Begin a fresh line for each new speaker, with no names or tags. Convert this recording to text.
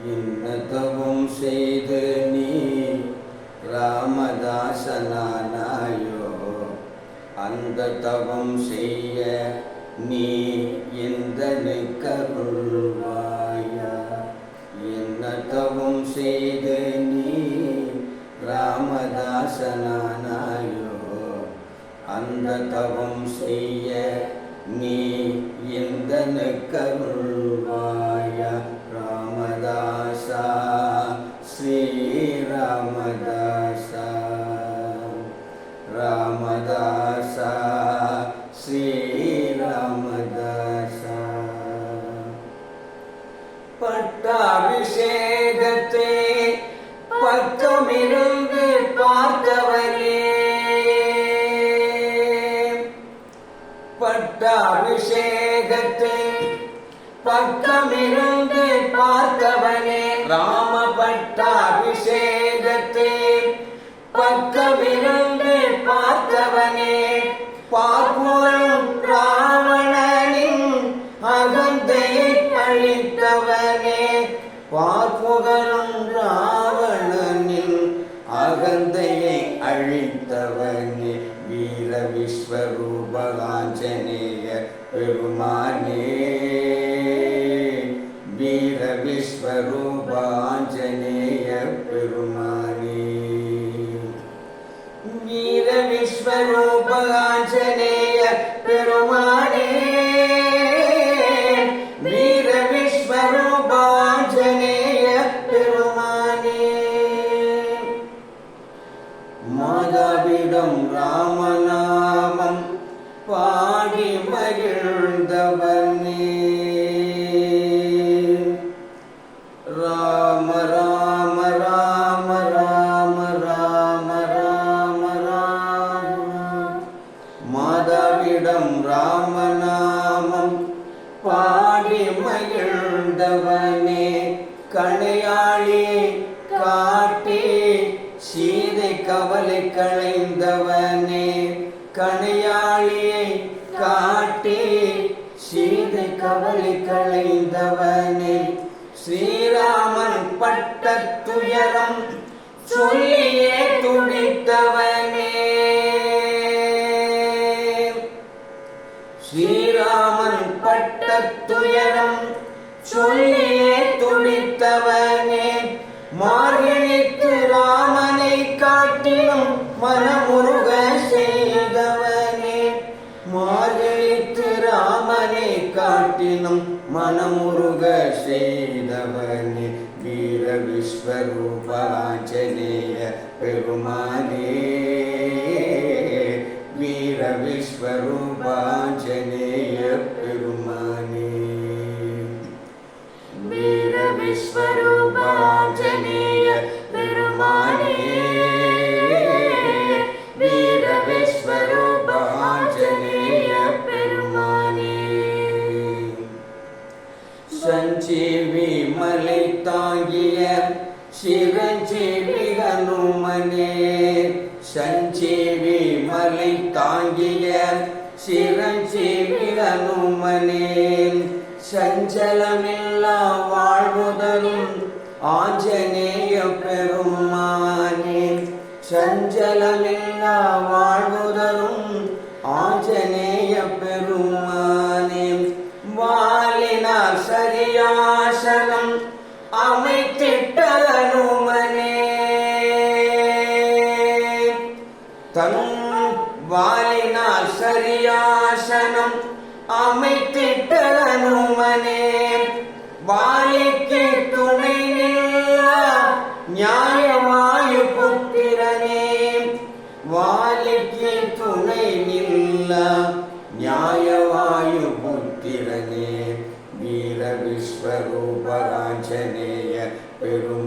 இன்னதவும் செய்து நீ ராமதாசனானாயோ, அந்த தவம் செய்ய நீ இந்த கருள்வாயா. இன்னதவும் செய்து நீ ராமதாசனானாயோ, அந்த தவம் செய்ய நீ இந்த கருள்வாயா. ராமதாசா ஸ்ரீ ராமதாசா, ராமதாசா ஸ்ரீ ராமதாசா. பட்டாபிஷேகத்தை பக்கமிருந்து பார்த்தவனே, பட்டாபிஷேகத்தை பக்கமிருந்து பார்த்தவனே, ராம பட்டாபிஷேகத்தை பக்கமிருந்து பார்த்தவனே, பார்ப்புகழும் ராவணனின் அகந்தையை அழித்தவனே, பார்ப்புகழும் ராவணனின் அகந்தையை அழித்தவனே, வீர விஸ்வரூப ஆஞ்சநேய பெருமானே, வீர விஸ்வரூப ஆஞ்சநேய பெருமானே, வீர விஸ்வரூப ஆஞ்சநேய பெருமானே, வீர விஸ்வரூப ஆஞ்சநேய பெருமானே. மாதாவிடம் ராமநாமம் பாடி மகிழ்ந்தவனே, ராம ராம ராம ராம ராம ராம ராம. மாதாவிடம் ராமநாமம் பாடி மகிழ்ந்தவனே, கணையாளி காட்டி சீதை கவலை களைந்தவனே, கணையாளியை காட்டி சீதை கவலை களைந்தவனே, ஸ்ரீராமன் பட்ட துயரம் சொல்லியே துடித்தவனே, ஸ்ரீராமன் பட்ட துயரம் சொல்லியே துடித்தவனே, மார்கழிக்கு ராமனை காட்டிலும் மனமுருக செய்தவனே, மார்கழிக்கு ராமனை காட்டிலும் மனமுருக செய்தவனே, வீர விஸ்வரூப ஆஞ்சநேய பெருமானே, வீர விஸ்வரூப ஆஞ்சநேய பெருமானே, வீர விஸ்வரூப ஆஞ்சநேய பெருமானே, வீர விஸ்வரூப ஆஞ்சநேய பெருமானே. சஞ்சீவி மலை தாங்கிய சிரஞ்சீவி ஹனுமனே, சஞ்சீவி மலை தாங்கிய சிரஞ்சீவி ஹனுமனே, சஞ்சலமில்லா வாழ்வுதலும் ஆஞ்சநேய பெருமானே, சஞ்சலமில்லா வாழ்வுதலும் ஆஞ்சநேய பெருமானே, வாலினார் சரியாசனம் அமைத்திட்ட ஹனுமனே, தன் வாலினார் சரியாசனம் அமைத்திட்ட ஹனுமனே, வாலிக்கு துணை நில்ல நியாயவாயு புத்திரனே, வாலிக்கு துணை நில்ல நியாயவாயு புத்திரனே, வீர விஸ்வரூப ஆஞ்சநேய பெருமானே,